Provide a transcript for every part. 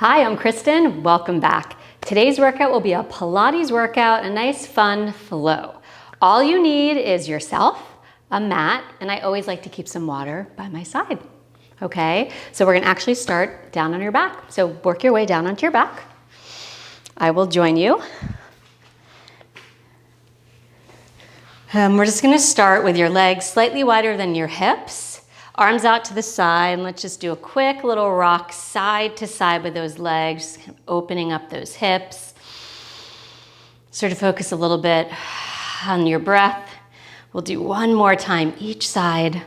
Hi, I'm Kristen. Welcome back. Today's workout will be a Pilates workout, a nice fun flow. All you need is yourself, a mat, and I always like to keep some water by my side. Okay, so we're gonna actually start down on your back. So work your way down onto your back. I will join you. We're just gonna start with your legs slightly wider than your hips. Arms out to the side, and let's just do a quick little rock side to side with those legs, opening up those hips. Start to focus a little bit on your breath. We'll do one more time each side.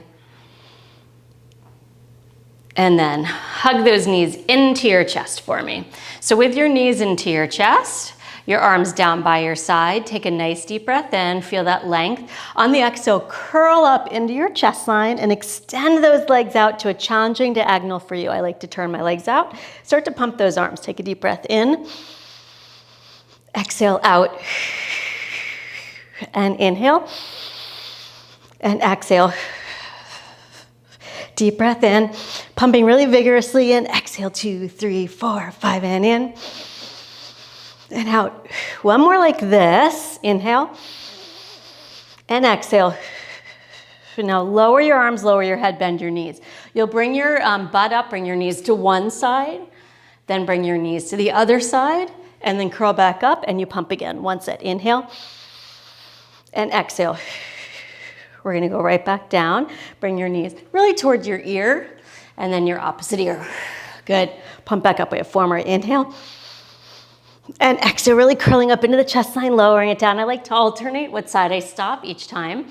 And then hug those knees into your chest for me. So with your knees into your chest, your arms down by your side, take a nice deep breath in, feel that length. On the exhale, curl up into your chest line and extend those legs out to a challenging diagonal for you. I like to turn my legs out. Start to pump those arms. Take a deep breath in, exhale out, and inhale, and exhale. Deep breath in, pumping really vigorously in, exhale, 2, 3, 4, 5, and in. And out. One more like this. Inhale. And exhale. Now lower your arms, lower your head, bend your knees. You'll bring your butt up, bring your knees to one side, then bring your knees to the other side, and then curl back up, and you pump again. One set. Inhale. And exhale. We're gonna go right back down. Bring your knees really towards your ear, and then your opposite ear. Good. Pump back up. We have 4 more. Inhale. And exhale, really curling up into the chest line, lowering it down. I like to alternate what side I stop each time.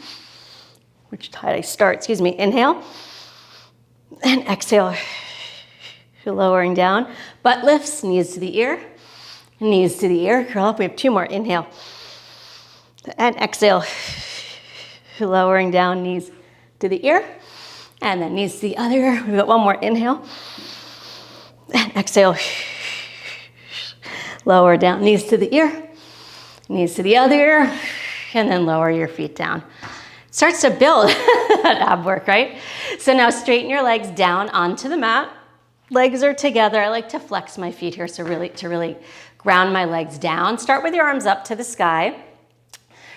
Which side I start, excuse me. Inhale. And exhale. Lowering down. Butt lifts, knees to the ear. Knees to the ear. Curl up. We have 2 more. Inhale. And exhale. Lowering down, knees to the ear. And then knees to the other ear. We've got 1 more. Inhale. And exhale. Lower down, knees to the ear, knees to the other ear, and then lower your feet down. Starts to build that ab work, right? So now straighten your legs down onto the mat. Legs are together. I like to flex my feet here so to really ground my legs down. Start with your arms up to the sky.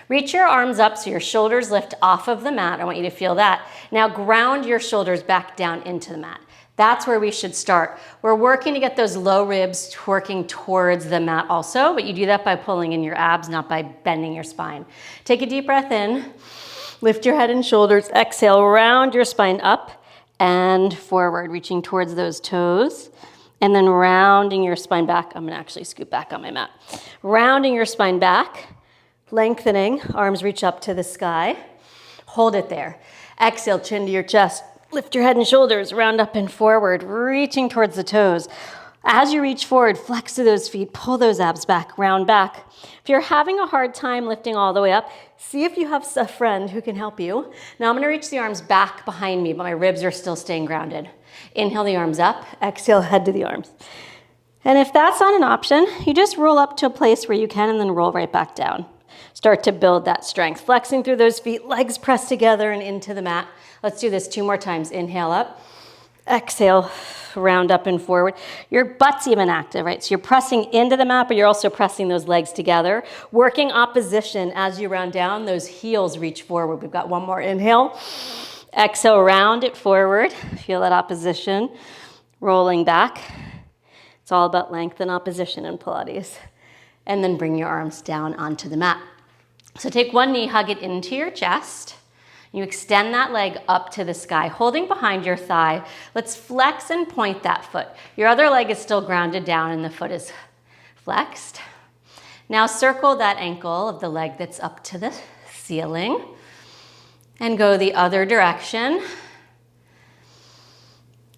Reach your arms up so your shoulders lift off of the mat. I want you to feel that. Now ground your shoulders back down into the mat. That's where we should start. We're working to get those low ribs working towards the mat also, but you do that by pulling in your abs, not by bending your spine. Take a deep breath in, lift your head and shoulders, exhale, round your spine up and forward, reaching towards those toes, and then rounding your spine back. I'm gonna actually scoot back on my mat. Rounding your spine back, lengthening, arms reach up to the sky. Hold it there. Exhale, chin to your chest. Lift your head and shoulders, round up and forward, reaching towards the toes. As you reach forward, flex to those feet, pull those abs back, round back. If you're having a hard time lifting all the way up, see if you have a friend who can help you. Now I'm gonna reach the arms back behind me, but my ribs are still staying grounded. Inhale the arms up, exhale, head to the arms. And if that's not an option, you just roll up to a place where you can and then roll right back down. Start to build that strength. Flexing through those feet, legs pressed together and into the mat. Let's do this 2 more times. Inhale up, exhale, round up and forward. Your butt's even active, right? So you're pressing into the mat, but you're also pressing those legs together. Working opposition as you round down, those heels reach forward. We've got 1 more. Inhale, exhale, round it forward. Feel that opposition, rolling back. It's all about length and opposition in Pilates. And then bring your arms down onto the mat. So take 1 knee, hug it into your chest. You extend that leg up to the sky, holding behind your thigh. Let's flex and point that foot. Your other leg is still grounded down and the foot is flexed. Now circle that ankle of the leg that's up to the ceiling and go the other direction.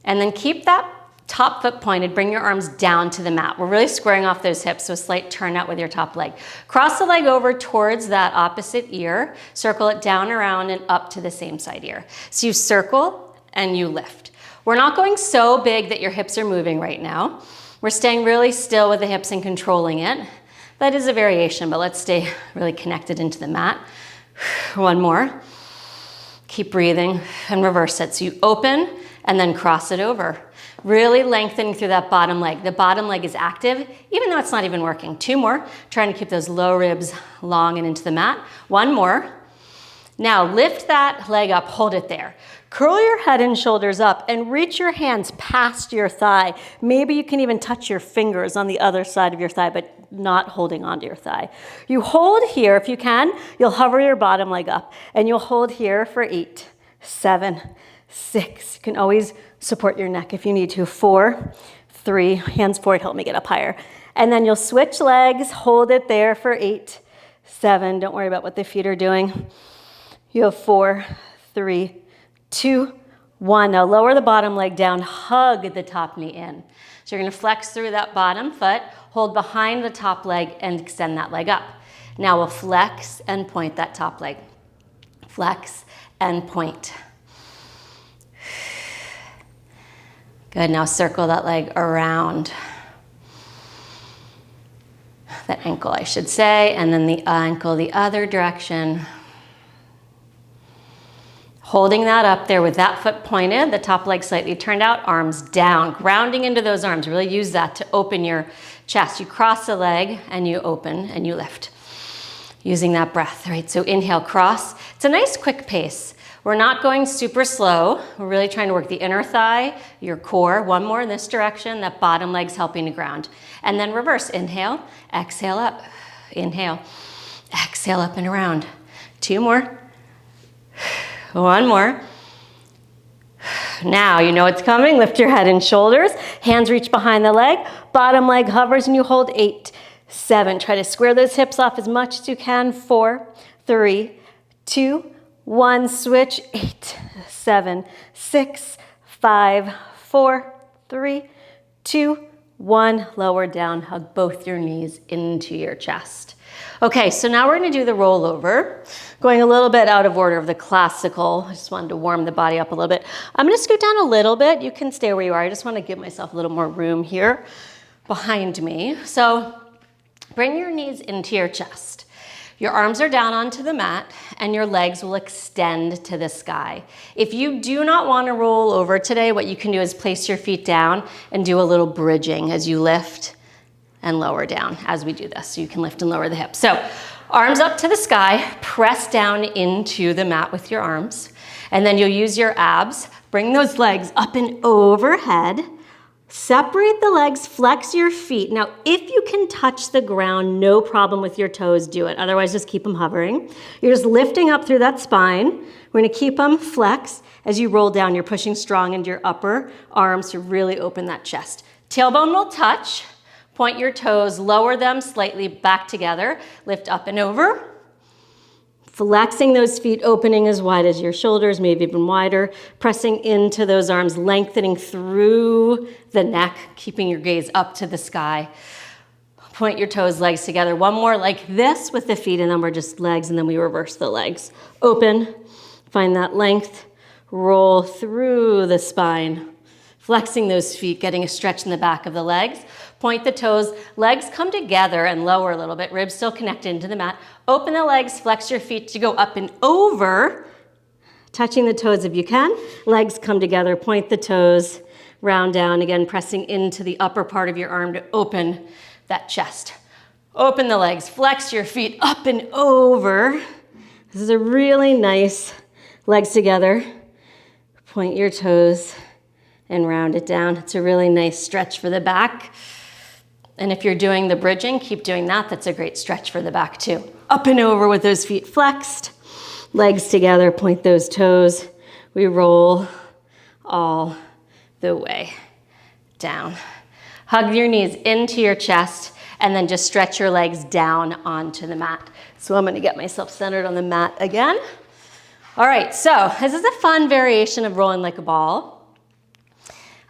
And then keep that top foot pointed, bring your arms down to the mat. We're really squaring off those hips, so a slight turn out with your top leg. Cross the leg over towards that opposite ear, circle it down, around, and up to the same side ear. So you circle and you lift. We're not going so big that your hips are moving right now. We're staying really still with the hips and controlling it. That is a variation, but let's stay really connected into the mat. 1 more. Keep breathing and reverse it. So you open and then cross it over. Really lengthening through that bottom leg. The bottom leg is active, even though it's not even working. 2 more, trying to keep those low ribs long and into the mat. 1 more. Now lift that leg up, hold it there. Curl your head and shoulders up and reach your hands past your thigh. Maybe you can even touch your fingers on the other side of your thigh, but not holding onto your thigh. You hold here if you can. You'll hover your bottom leg up and you'll hold here for 8, 7, 6. You can always support your neck if you need to. 4, 3, hands forward, help me get up higher. And then you'll switch legs, hold it there for 8, 7. Don't worry about what the feet are doing. You have 4, 3, 2, 1. Now lower the bottom leg down, hug the top knee in. So you're gonna flex through that bottom foot, hold behind the top leg and extend that leg up. Now we'll flex and point that top leg. Flex and point. Good, now circle that leg around. That ankle, I should say, and then the ankle the other direction. Holding that up there with that foot pointed, the top leg slightly turned out, arms down, grounding into those arms. Really use that to open your chest. You cross the leg and you open and you lift. Using that breath, right? So inhale, cross. It's a nice quick pace. We're not going super slow. We're really trying to work the inner thigh, your core. 1 more in this direction. That bottom leg's helping to ground. And then reverse. Inhale, exhale up. Inhale, exhale up and around. 2 more. 1 more. Now you know it's coming. Lift your head and shoulders. Hands reach behind the leg. Bottom leg hovers and you hold 8, 7. Try to square those hips off as much as you can. 4, 3, 2, 1. Switch. 8, 7, 6, 5, 4, 3, 2, 1. Lower down. Hug both your knees into your chest. Okay, so now we're gonna do the rollover. Going a little bit out of order of the classical. I just wanted to warm the body up a little bit. I'm gonna scoot down a little bit. You can stay where you are. I just wanna give myself a little more room here behind me. So bring your knees into your chest. Your arms are down onto the mat and your legs will extend to the sky. If you do not wanna roll over today, what you can do is place your feet down and do a little bridging as you lift and lower down as we do this. So you can lift and lower the hips. So arms up to the sky, press down into the mat with your arms. And then you'll use your abs, bring those legs up and overhead. Separate the legs, flex your feet. Now, if you can touch the ground, no problem with your toes, do it. Otherwise, just keep them hovering. You're just lifting up through that spine. We're gonna keep them flexed. As you roll down, you're pushing strong into your upper arms to really open that chest. Tailbone will touch. Point your toes, lower them slightly back together, lift up and over. Flexing those feet, opening as wide as your shoulders, maybe even wider. Pressing into those arms, lengthening through the neck, keeping your gaze up to the sky. Point your toes, legs together. 1 more like this with the feet, and then we're just legs, and then we reverse the legs. Open, find that length, roll through the spine. Flexing those feet, getting a stretch in the back of the legs. Point the toes, legs come together and lower a little bit, ribs still connected into the mat. Open the legs, flex your feet to go up and over, touching the toes if you can. Legs come together, point the toes, round down, again pressing into the upper part of your arm to open that chest. Open the legs, flex your feet up and over. This is a really nice legs together. Point your toes and round it down. It's a really nice stretch for the back. And if you're doing the bridging, keep doing that. That's a great stretch for the back too. Up and over with those feet flexed. Legs together, point those toes. We roll all the way down. Hug your knees into your chest and then just stretch your legs down onto the mat. So I'm gonna get myself centered on the mat again. All right, so this is a fun variation of rolling like a ball.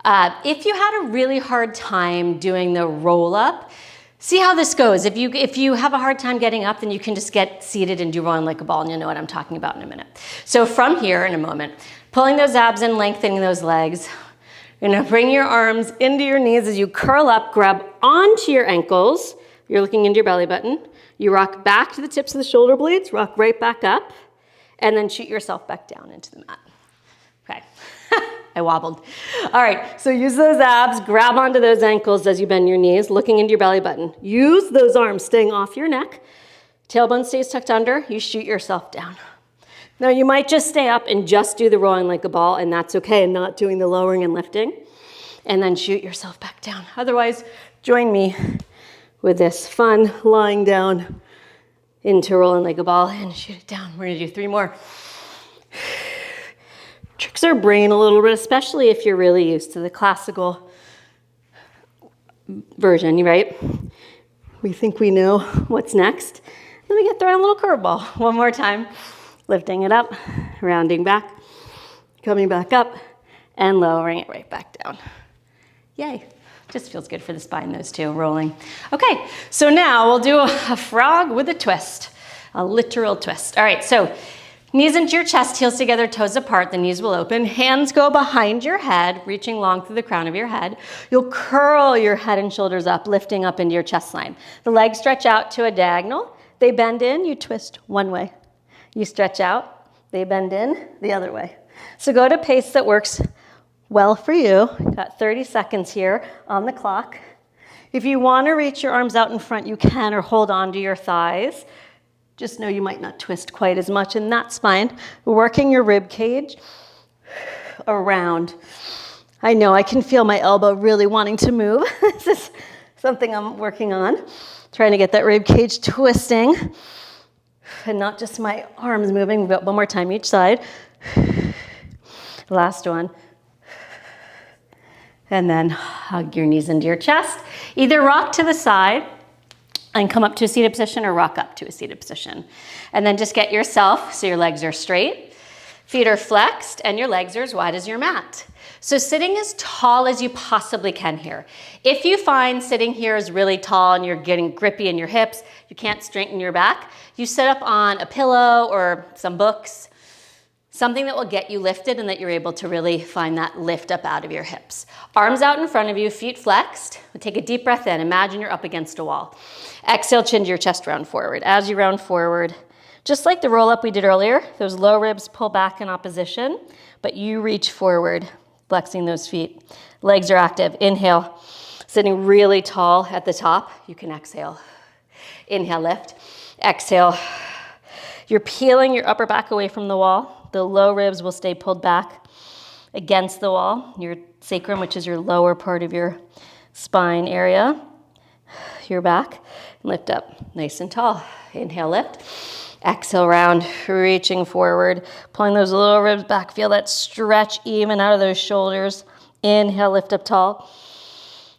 If you had a really hard time doing the roll up, see how this goes. If you have a hard time getting up, then you can just get seated and do rolling like a ball, and you'll know what I'm talking about in a minute. So from here in a moment, pulling those abs in, lengthening those legs. You're gonna bring your arms into your knees as you curl up, grab onto your ankles. You're looking into your belly button. You rock back to the tips of the shoulder blades, rock right back up, and then shoot yourself back down into the mat. Okay. I wobbled. All right, so use those abs, grab onto those ankles as you bend your knees, looking into your belly button. Use those arms staying off your neck. Tailbone stays tucked under, you shoot yourself down. Now you might just stay up and just do the rolling like a ball, and that's okay, and not doing the lowering and lifting, and then shoot yourself back down. Otherwise, join me with this fun lying down into rolling like a ball and shoot it down. We're gonna do 3 more. Tricks our brain a little bit, especially if you're really used to the classical version, right? We think we know what's next. Then we get thrown a little curveball. One more time. Lifting it up, rounding back, coming back up, and lowering it right back down. Yay. Just feels good for the spine, those two, rolling. Okay, so now we'll do a frog with a twist, a literal twist. All right, so knees into your chest, heels together, toes apart, the knees will open. Hands go behind your head, reaching long through the crown of your head. You'll curl your head and shoulders up, lifting up into your chest line. The legs stretch out to a diagonal. They bend in, you twist one way. You stretch out, they bend in the other way. So go at a pace that works well for you. Got 30 seconds here on the clock. If you want to reach your arms out in front, you can, or hold on to your thighs. Just know you might not twist quite as much, and that's fine. Working your rib cage around. I know I can feel my elbow really wanting to move. This is something I'm working on. Trying to get that rib cage twisting. And not just my arms moving, but one more time each side. Last one. And then hug your knees into your chest. Either rock to the side and come up to a seated position, or rock up to a seated position. And then just get yourself so your legs are straight, feet are flexed, and your legs are as wide as your mat. So sitting as tall as you possibly can here. If you find sitting here is really tall and you're getting grippy in your hips, you can't straighten your back, you sit up on a pillow or some books, something that will get you lifted and that you're able to really find that lift up out of your hips. Arms out in front of you, feet flexed. Take a deep breath in. Imagine you're up against a wall. Exhale, chin to your chest, round forward. As you round forward, just like the roll up we did earlier, those low ribs pull back in opposition, but you reach forward, flexing those feet. Legs are active. Inhale, sitting really tall at the top. You can exhale. Inhale, lift. Exhale. You're peeling your upper back away from the wall. The low ribs will stay pulled back against the wall. Your sacrum, which is your lower part of your spine area. Your back. Lift up nice and tall. Inhale, lift. Exhale, round, reaching forward, pulling those lower ribs back. Feel that stretch even out of those shoulders. Inhale, lift up tall.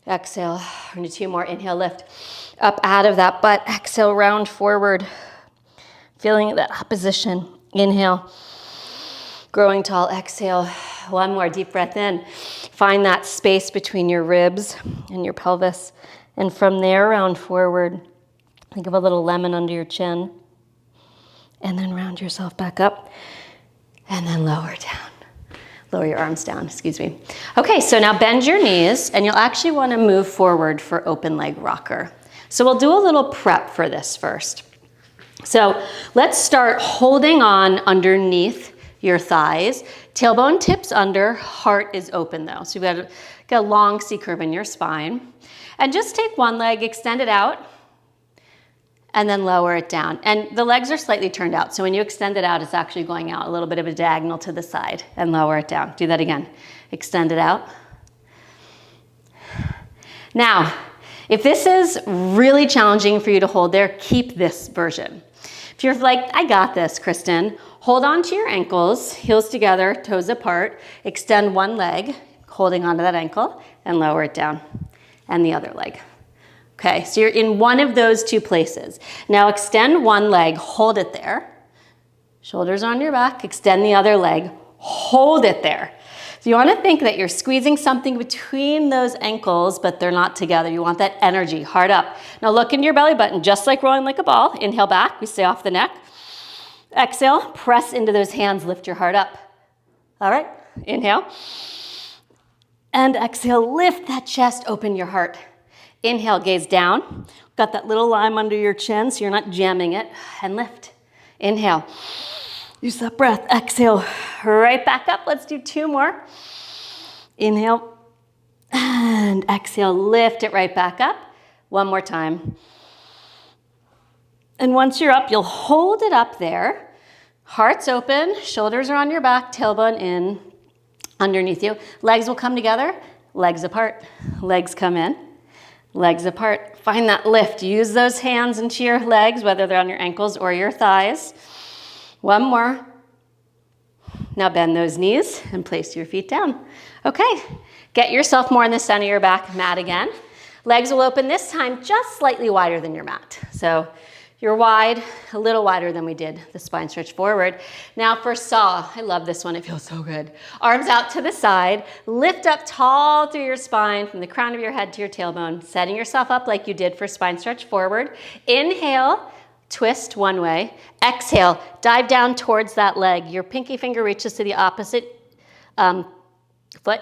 Exhale, we're gonna do 2 more. Inhale, lift up out of that butt. Exhale, round forward. Feeling that opposition. Inhale, growing tall. Exhale, 1 more deep breath in. Find that space between your ribs and your pelvis. And from there, round forward. Think of a little lemon under your chin. And then round yourself back up. And then lower down. Lower your arms down, excuse me. Okay, so now bend your knees, and you'll actually want to move forward for open leg rocker. So we'll do a little prep for this first. So let's start holding on underneath your thighs. Tailbone tips under, heart is open though. So you've got a long C curve in your spine. And just take one leg, extend it out, and then lower it down. And the legs are slightly turned out. So when you extend it out, it's actually going out a little bit of a diagonal to the side, and lower it down. Do that again. Extend it out. Now, if this is really challenging for you to hold there, keep this version. If you're like, I got this, Kristen, hold on to your ankles, heels together, toes apart, extend one leg, holding onto that ankle, and lower it down, and the other leg. Okay, so you're in one of those 2 places. Now extend one leg, hold it there. Shoulders on your back, extend the other leg, hold it there. So you want to think that you're squeezing something between those ankles, but they're not together. You want that energy, heart up. Now look into your belly button, just like rolling like a ball. Inhale back, we stay off the neck. Exhale, press into those hands, lift your heart up. All right, inhale. And exhale, lift that chest, open your heart. Inhale, gaze down. Got that little line under your chin so you're not jamming it. And lift. Inhale. Use that breath. Exhale. Right back up. Let's do 2 more. Inhale. And exhale, lift it right back up. One more time. And once you're up, you'll hold it up there. Heart's open, shoulders are on your back, tailbone in, underneath you. Legs will come together, legs apart. Legs come in, legs apart. Find that lift. Use those hands into your legs, whether they're on your ankles or your thighs. One more. Now bend those knees and place your feet down. Okay, get yourself more in the center of your back, mat again. Legs will open this time just slightly wider than your mat. So you're wide, a little wider than we did the spine stretch forward. Now for saw, I love this one, it feels so good. Arms out to the side, lift up tall through your spine from the crown of your head to your tailbone, setting yourself up like you did for spine stretch forward. Inhale, twist one way. Exhale, dive down towards that leg. Your pinky finger reaches to the opposite foot,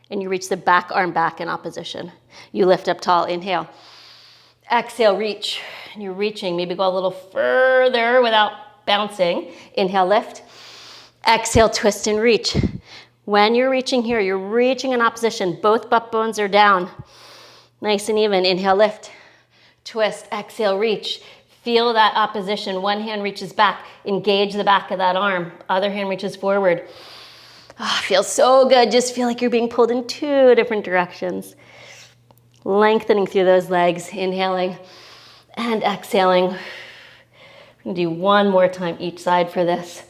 and you reach the back arm back in opposition. You lift up tall, inhale. Exhale, reach. And you're reaching, maybe go a little further without bouncing. Inhale, lift. Exhale, twist and reach. When you're reaching here, you're reaching in opposition. Both butt bones are down. Nice and even. Inhale, lift. Twist, exhale, reach. Feel that opposition. One hand reaches back. Engage the back of that arm. Other hand reaches forward. Oh, feels so good. Just feel like you're being pulled in two different directions. Lengthening through those legs, inhaling and exhaling. We're gonna do one more time each side for this.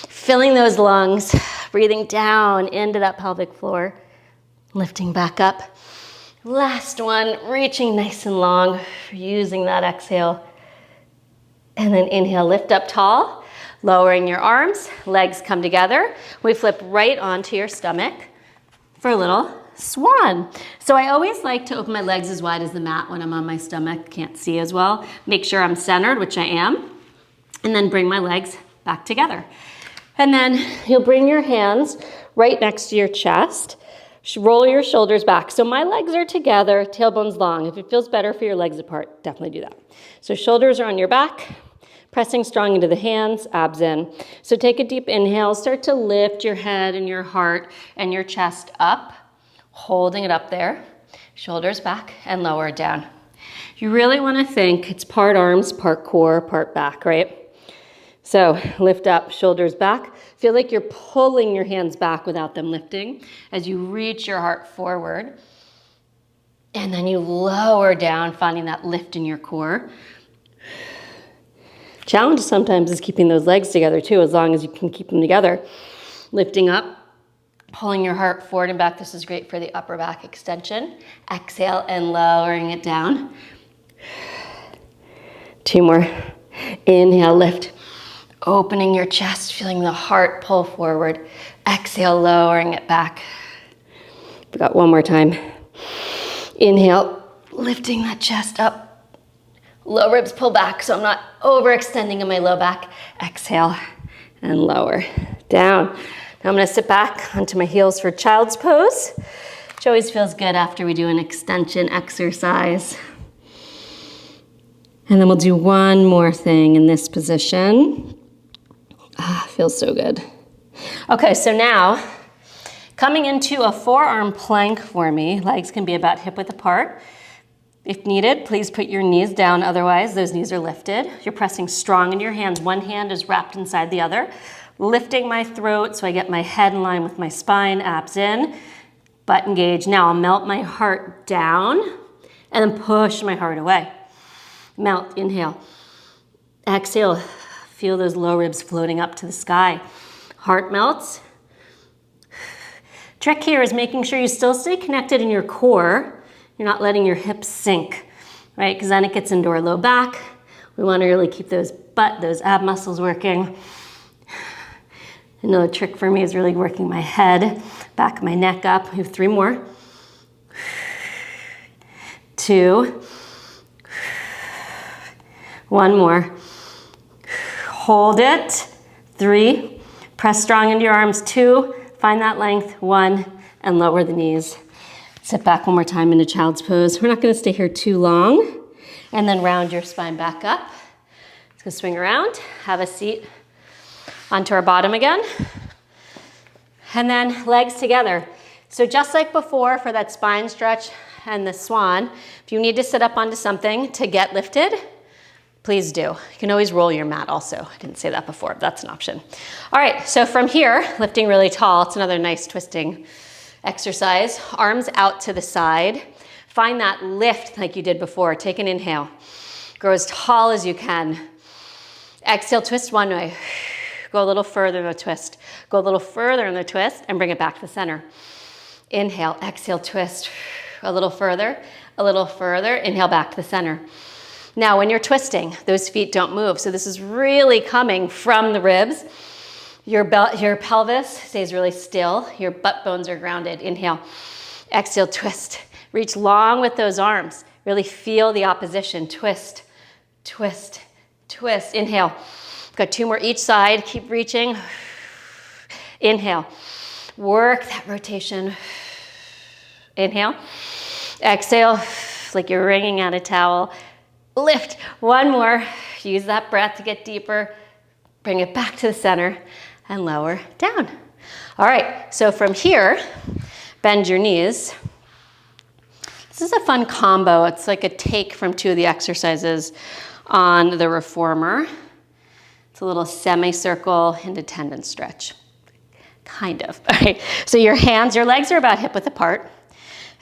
Filling those lungs, breathing down into that pelvic floor, lifting back up. Last one, reaching nice and long, using that exhale. And then inhale, lift up tall, lowering your arms, legs come together. We flip right onto your stomach for a little swan. So I always like to open my legs as wide as the mat when I'm on my stomach. Can't see as well. Make sure I'm centered, which I am. And then bring my legs back together. And then you'll bring your hands right next to your chest. Roll your shoulders back. So my legs are together, tailbone's long. If it feels better for your legs apart, definitely do that. So shoulders are on your back, pressing strong into the hands, abs in. So take a deep inhale. Start to lift your head and your heart and your chest up. Holding it up there, shoulders back and lower it down. You really want to think it's part arms, part core, part back, right? So lift up, shoulders back. Feel like you're pulling your hands back without them lifting as you reach your heart forward. And then you lower down, finding that lift in your core. Challenge sometimes is keeping those legs together too, as long as you can keep them together. Lifting up. Pulling your heart forward and back. This is great for the upper back extension. Exhale and lowering it down. Two more. Inhale, lift. Opening your chest, feeling the heart pull forward. Exhale, lowering it back. We got one more time. Inhale, lifting that chest up. Low ribs pull back so I'm not overextending in my low back. Exhale and lower down. Now I'm gonna sit back onto my heels for child's pose, which always feels good after we do an extension exercise. And then we'll do one more thing in this position. Feels so good. Okay, so now coming into a forearm plank for me. Legs can be about hip width apart. If needed, please put your knees down. Otherwise, those knees are lifted. You're pressing strong in your hands. One hand is wrapped inside the other. Lifting my throat so I get my head in line with my spine, abs in, butt engaged. Now I'll melt my heart down and then push my heart away. Melt, inhale. Exhale, feel those low ribs floating up to the sky. Heart melts. Trick here is making sure you still stay connected in your core. You're not letting your hips sink, right? Because then it gets into our low back. We want to really keep those ab muscles working. Another trick for me is really working my head, back of my neck up. We have three more. 2. 1 more. Hold it. 3. Press strong into your arms. 2. Find that length. 1. And lower the knees. Sit back one more time into child's pose. We're not going to stay here too long. And then round your spine back up. Let's go swing around. Have a seat onto our bottom again. And then legs together. So just like before for that spine stretch and the swan, if you need to sit up onto something to get lifted, please do. You can always roll your mat also. I didn't say that before, but that's an option. All right, so from here, lifting really tall, it's another nice twisting exercise. Arms out to the side. Find that lift like you did before. Take an inhale. Grow as tall as you can. Exhale, twist one way. Go a little further in the twist. Go a little further in the twist and bring it back to the center. Inhale, exhale, twist. A little further, inhale back to the center. Now, when you're twisting, those feet don't move. So this is really coming from the ribs. Your pelvis stays really still. Your butt bones are grounded. Inhale, exhale, twist. Reach long with those arms. Really feel the opposition. Twist, twist, twist. Inhale. Got 2 more each side. Keep reaching. Inhale. Work that rotation. Inhale. Exhale, like you're wringing out a towel. Lift. 1 more. Use that breath to get deeper. Bring it back to the center and lower down. All right, so from here, bend your knees. This is a fun combo. It's like a take from 2 of the exercises on the reformer. It's a little semicircle into tendon stretch. Kind of. All right, so your legs are about hip width apart.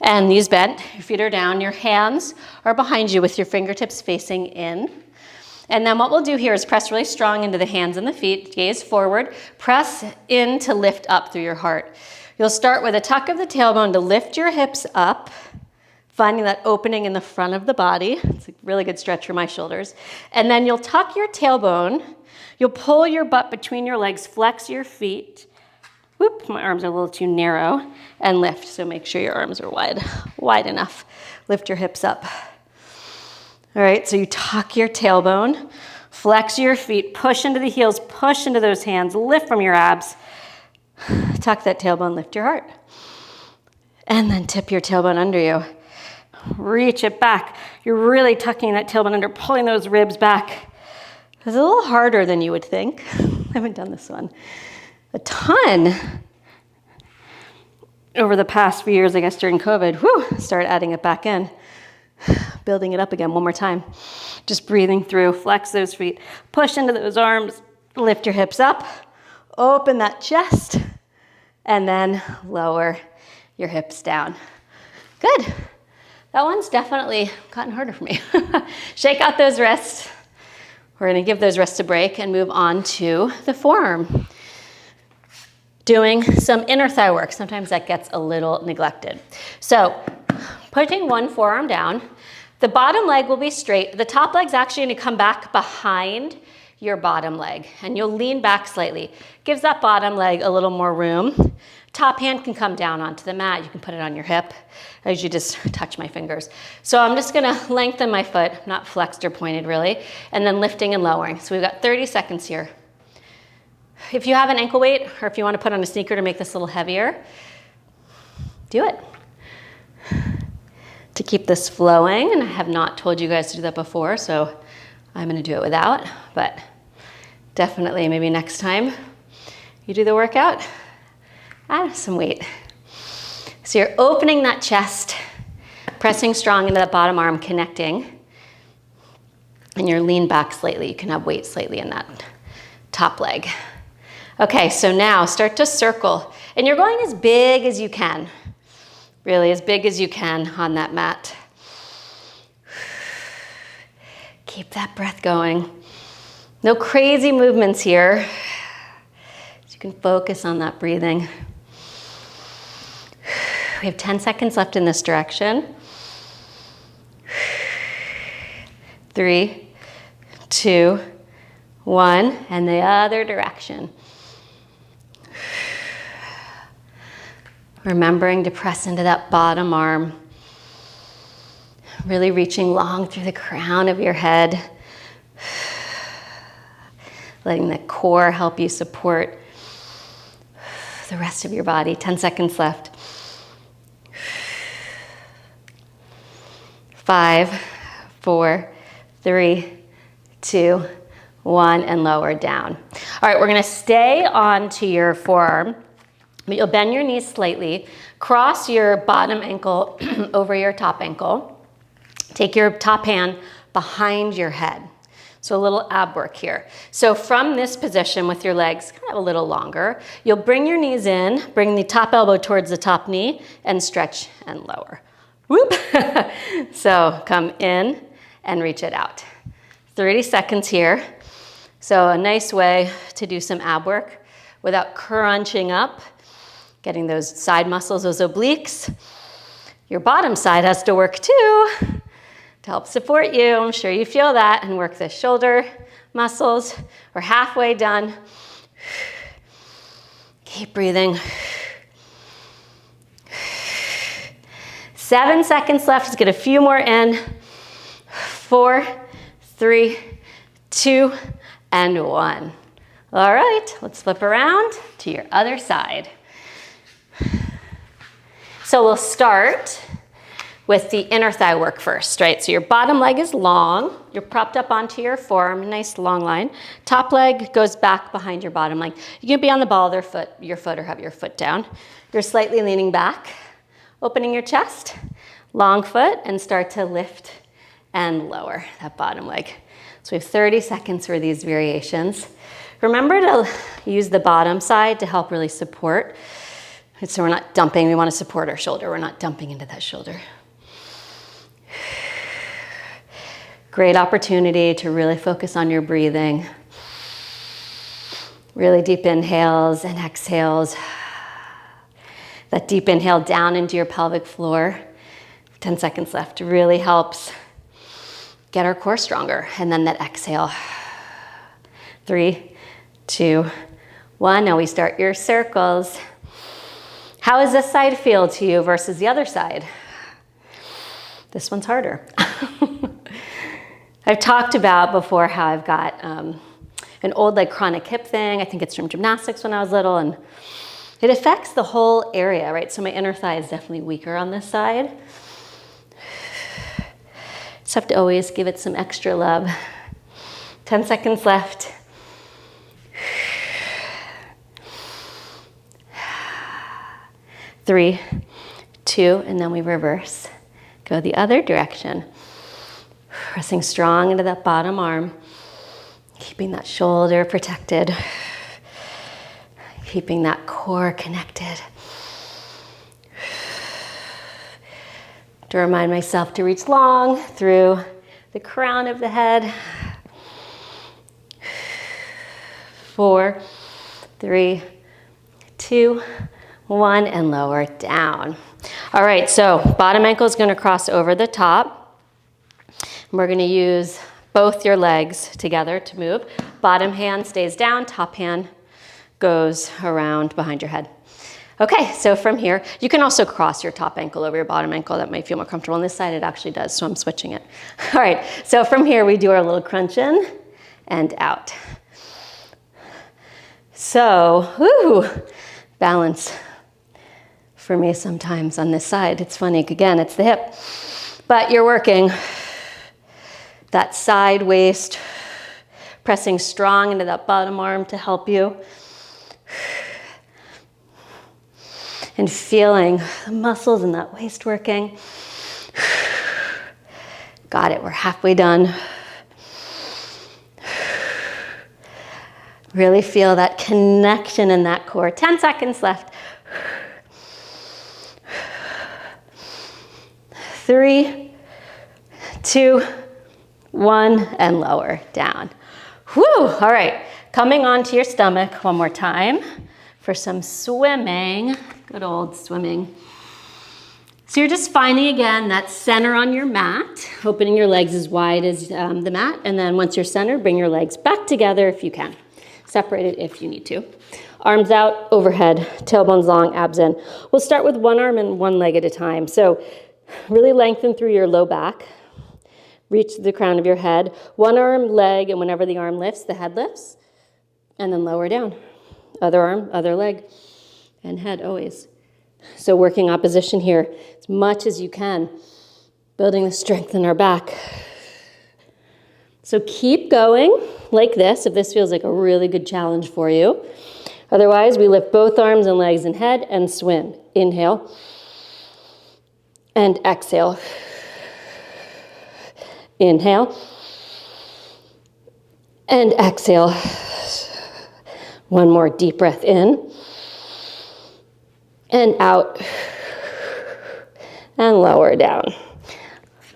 And knees bent, your feet are down, your hands are behind you with your fingertips facing in. And then what we'll do here is press really strong into the hands and the feet, gaze forward, press in to lift up through your heart. You'll start with a tuck of the tailbone to lift your hips up, finding that opening in the front of the body. It's a really good stretch for my shoulders. And then you'll tuck your tailbone, you'll pull your butt between your legs, flex your feet. Whoop, my arms are a little too narrow, and lift. So make sure your arms are wide enough. Lift your hips up. All right, so you tuck your tailbone, flex your feet, push into the heels, push into those hands, lift from your abs. Tuck that tailbone, lift your heart. And then tip your tailbone under you. Reach it back. You're really tucking that tailbone under, pulling those ribs back. It's a little harder than you would think. I haven't done this one a ton over the past few years, I guess during COVID. Start adding it back in, building it up again one more time. Just breathing through, flex those feet, push into those arms, lift your hips up, open that chest, and then lower your hips down. Good. That one's definitely gotten harder for me. Shake out those wrists. We're gonna give those wrists a break and move on to the forearm. Doing some inner thigh work. Sometimes that gets a little neglected. So putting one forearm down, the bottom leg will be straight. The top leg's actually gonna come back behind your bottom leg, and you'll lean back slightly. Gives that bottom leg a little more room. Top hand can come down onto the mat. You can put it on your hip as you just touch my fingers. So I'm just gonna lengthen my foot, not flexed or pointed really, and then lifting and lowering. So we've got 30 seconds here. If you have an ankle weight, or if you want to put on a sneaker to make this a little heavier, do it. To keep this flowing, and I have not told you guys to do that before, so I'm going to do it without, but definitely maybe next time you do the workout, add some weight. So you're opening that chest, pressing strong into that bottom arm, connecting, and you're lean back slightly. You can have weight slightly in that top leg. Okay, so now start to circle, and you're going as big as you can, really as big as you can on that mat. Keep that breath going. No crazy movements here. So you can focus on that breathing. We have 10 seconds left in this direction. 3, 2, 1, and the other direction. Remembering to press into that bottom arm. Really reaching long through the crown of your head. Letting the core help you support the rest of your body. 10 seconds left. 5, 4, 3, 2, 1, and lower down. All right, we're gonna stay onto your forearm. But you'll bend your knees slightly, cross your bottom ankle over your top ankle. Take your top hand behind your head. So a little ab work here. So from this position with your legs kind of a little longer, you'll bring your knees in, bring the top elbow towards the top knee, and stretch and lower. Whoop. So come in and reach it out. 30 seconds here. So a nice way to do some ab work without crunching up, getting those side muscles, those obliques. Your bottom side has to work too to help support you. I'm sure you feel that, and work the shoulder muscles. We're halfway done. Keep breathing. 7 seconds left. Let's get a few more in. 4, 3, 2, and 1. All right, let's flip around to your other side. So we'll start with the inner thigh work first, right? So your bottom leg is long. You're propped up onto your forearm, nice long line. Top leg goes back behind your bottom leg. You can be on the ball of your foot, or have your foot down. You're slightly leaning back, opening your chest, long foot, and start to lift and lower that bottom leg. So we have 30 seconds for these variations. Remember to use the bottom side to help really support. So we're not dumping, we want to support our shoulder. We're not dumping into that shoulder. Great opportunity to really focus on your breathing. Really deep inhales and exhales. That deep inhale down into your pelvic floor. 10 seconds left. Really helps get our core stronger. And then that exhale. 3, 2, 1. Now we start your circles. How does this side feel to you versus the other side? This one's harder. I've talked about before how I've got an old chronic hip thing. I think it's from gymnastics when I was little, and it affects the whole area, right? So my inner thigh is definitely weaker on this side. Just have to always give it some extra love. 10 seconds left. 3, 2, and then we reverse. Go the other direction. Pressing strong into that bottom arm. Keeping that shoulder protected. Keeping that core connected. To remind myself to reach long through the crown of the head. 4, 3, 2, 1, and lower down. All right, so bottom ankle is going to cross over the top. We're going to use both your legs together to move. Bottom hand stays down, top hand goes around behind your head. Okay, so from here, you can also cross your top ankle over your bottom ankle. That might feel more comfortable. On this side, it actually does, so I'm switching it. All right, so from here, we do our little crunch in and out. So, balance for me sometimes on this side. It's funny, again, it's the hip. But you're working that side waist, pressing strong into that bottom arm to help you. And feeling the muscles in that waist working. Got it, we're halfway done. Really feel that connection in that core. 10 seconds left. 3, 2, 1, and lower down. Whew, all right. Coming onto your stomach one more time for some swimming. Good old swimming. So you're just finding, again, that center on your mat, opening your legs as wide as the mat, and then once you're centered, bring your legs back together if you can. Separate it if you need to. Arms out, overhead, tailbones long, abs in. We'll start with one arm and one leg at a time. So really lengthen through your low back. Reach the crown of your head. One arm, leg, and whenever the arm lifts, the head lifts. And then lower down. Other arm, other leg, and head always. So working opposition here as much as you can. Building the strength in our back. So keep going like this if this feels like a really good challenge for you. Otherwise, we lift both arms and legs and head and swim. Inhale and exhale. Inhale and exhale. One more deep breath in and out and lower down.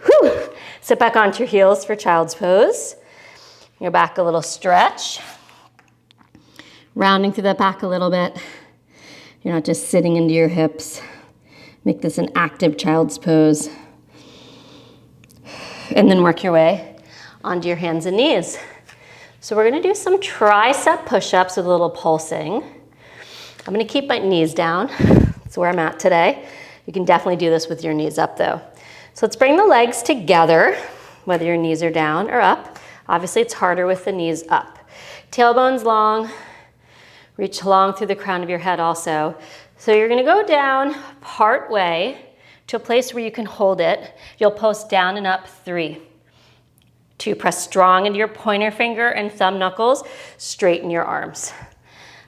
Whew. Sit back onto your heels for child's pose. Your back a little stretch. Rounding through the back a little bit. You're not just sitting into your hips. Make this an active child's pose. And then work your way onto your hands and knees. So we're gonna do some tricep push-ups with a little pulsing. I'm gonna keep my knees down. That's where I'm at today. You can definitely do this with your knees up though. So let's bring the legs together, whether your knees are down or up. Obviously it's harder with the knees up. Tailbone's long. Reach long through the crown of your head also. So you're gonna go down part way to a place where you can hold it. You'll pulse down and up 3. 2, press strong into your pointer finger and thumb knuckles. Straighten your arms.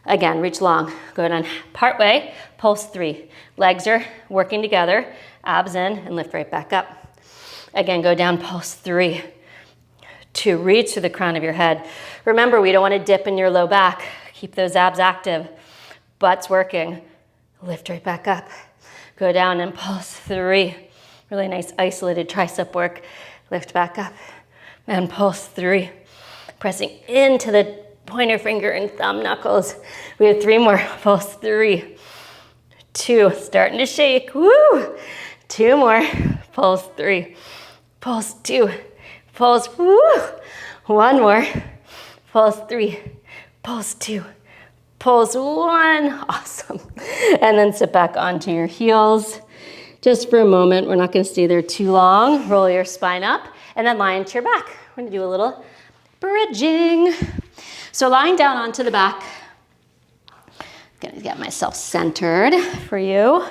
Again, reach long. Go down part way, pulse 3. Legs are working together. Abs in and lift right back up. Again, go down, pulse 3. 2, reach to the crown of your head. Remember, we don't want to dip in your low back. Keep those abs active. Butt's working. Lift right back up. Go down and pulse 3. Really nice isolated tricep work. Lift back up and pulse 3. Pressing into the pointer finger and thumb knuckles. We have 3 more. Pulse 3. 2, starting to shake. Woo! 2 more. Pulse 3. Pulse 2. Pulse, woo! 1 more. Pulse 3. Pulse 2. Pulse 1. Awesome. And then sit back onto your heels. Just for a moment. We're not going to stay there too long. Roll your spine up and then lie into your back. We're going to do a little bridging. So lying down onto the back. Going to get myself centered for you.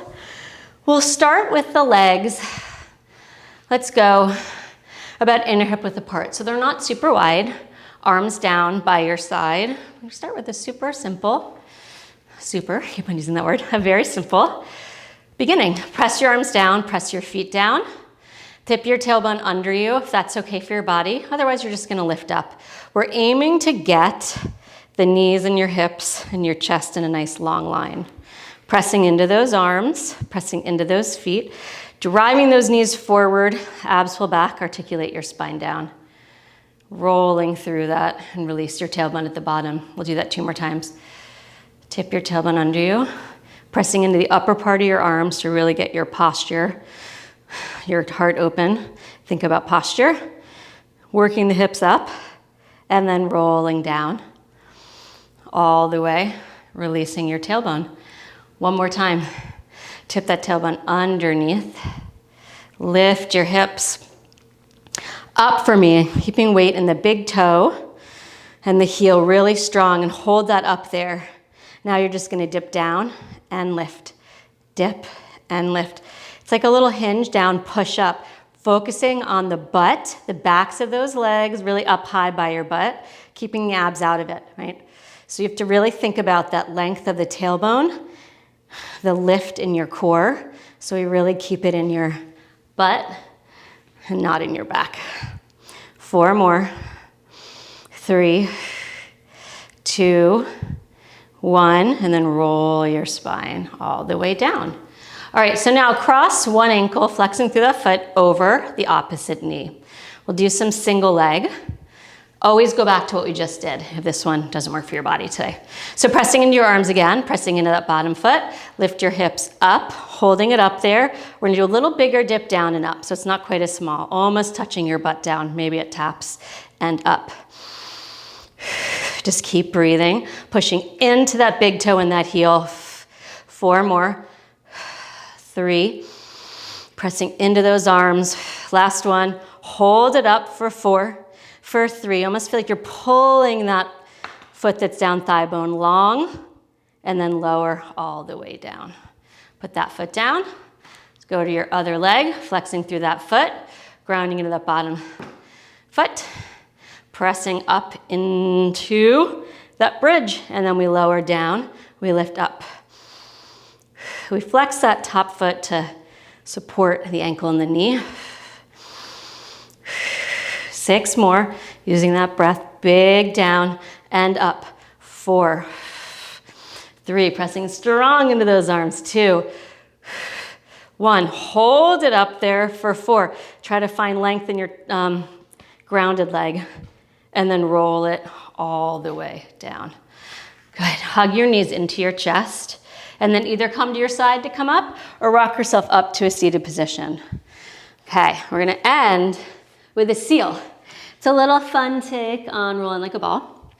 We'll start with the legs. Let's go about inner hip width apart. So they're not super wide. Arms down by your side. We start with a keep on using that word, a very simple beginning. Press your arms down, press your feet down. Tip your tailbone under you if that's okay for your body. Otherwise, you're just gonna lift up. We're aiming to get the knees and your hips and your chest in a nice long line. Pressing into those arms, pressing into those feet, driving those knees forward, abs pull back, articulate your spine down. Rolling through that and release your tailbone at the bottom. We'll do that 2 more times. Tip your tailbone under you, pressing into the upper part of your arms to really get your posture, your heart open. Think about posture. Working the hips up and then rolling down all the way, releasing your tailbone. 1 more time. Tip that tailbone underneath. Lift your hips up for me, keeping weight in the big toe and the heel really strong, and hold that up there. Now you're just gonna dip down and lift. Dip and lift. It's like a little hinge down, push up, focusing on the butt, the backs of those legs really up high by your butt, keeping the abs out of it, right? So you have to really think about that length of the tailbone, the lift in your core, so you really keep it in your butt and not in your back. 4 more. 3, 2, 1, and then roll your spine all the way down. All right, so now cross one ankle, flexing through that foot over the opposite knee. We'll do some single leg. Always go back to what we just did if this one doesn't work for your body today. So pressing into your arms again, pressing into that bottom foot, lift your hips up, holding it up there. We're gonna do a little bigger dip down and up, so it's not quite as small, almost touching your butt down, maybe it taps and up. Just keep breathing, pushing into that big toe and that heel. 4 more. 3, pressing into those arms. Last one, hold it up for 4. For 3, almost feel like you're pulling that foot that's down, thigh bone long, and then lower all the way down. Put that foot down. Let's go to your other leg, flexing through that foot, grounding into that bottom foot, pressing up into that bridge, and then we lower down, we lift up. We flex that top foot to support the ankle and the knee. 6 more, using that breath, big down and up. 4, 3, pressing strong into those arms. 2, 1, hold it up there for 4. Try to find length in your grounded leg, and then roll it all the way down. Good, hug your knees into your chest, and then either come to your side to come up, or rock yourself up to a seated position. Okay, we're gonna end with a seal. It's a little fun take on rolling like a ball.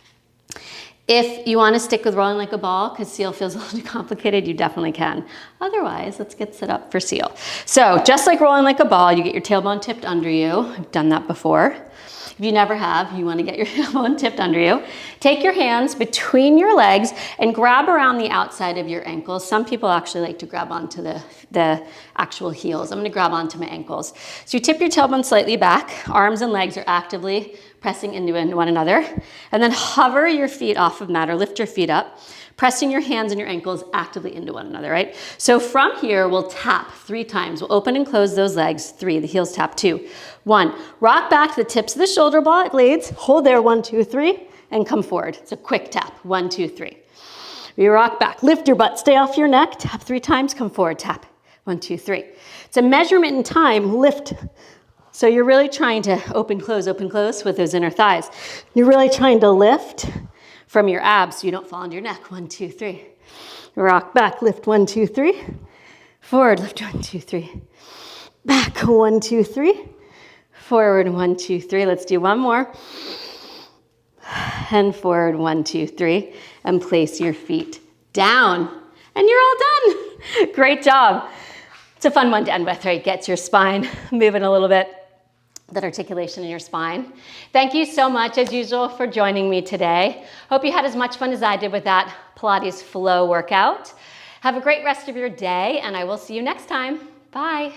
If you want to stick with rolling like a ball, because seal feels a little too complicated, you definitely can. Otherwise, let's get set up for seal. So just like rolling like a ball, you get your tailbone tipped under you. I've done that before. If you never have, you want to get your tailbone tipped under you. Take your hands between your legs and grab around the outside of your ankles. Some people actually like to grab onto the actual heels. I'm going to grab onto my ankles. So you tip your tailbone slightly back. Arms and legs are actively pressing into one another. And then hover your feet off of mat, or lift your feet up, pressing your hands and your ankles actively into one another, right? So from here, we'll tap 3 times. We'll open and close those legs. 3, the heels tap. 2, 1. Rock back to the tips of the shoulder blades. Hold there, 1, 2, 3, and come forward. It's a quick tap. 1, 2, 3. We rock back. Lift your butt. Stay off your neck. Tap 3 times. Come forward. Tap. 1, 2, 3. It's a measurement in time. Lift. So you're really trying to open, close with those inner thighs. You're really trying to lift from your abs so you don't fall onto your neck. 1, 2, 3. Rock back. Lift. 1, 2, 3. Forward. Lift. 1, 2, 3. Back. 1, 2, 3. Forward. 1, 2, 3. Let's do one more. And forward. 1, 2, 3. And place your feet down. And you're all done. Great job. It's a fun one to end with, right? Gets your spine moving a little bit, that articulation in your spine. Thank you so much, as usual, for joining me today. Hope you had as much fun as I did with that Pilates flow workout. Have a great rest of your day, and I will see you next time. Bye.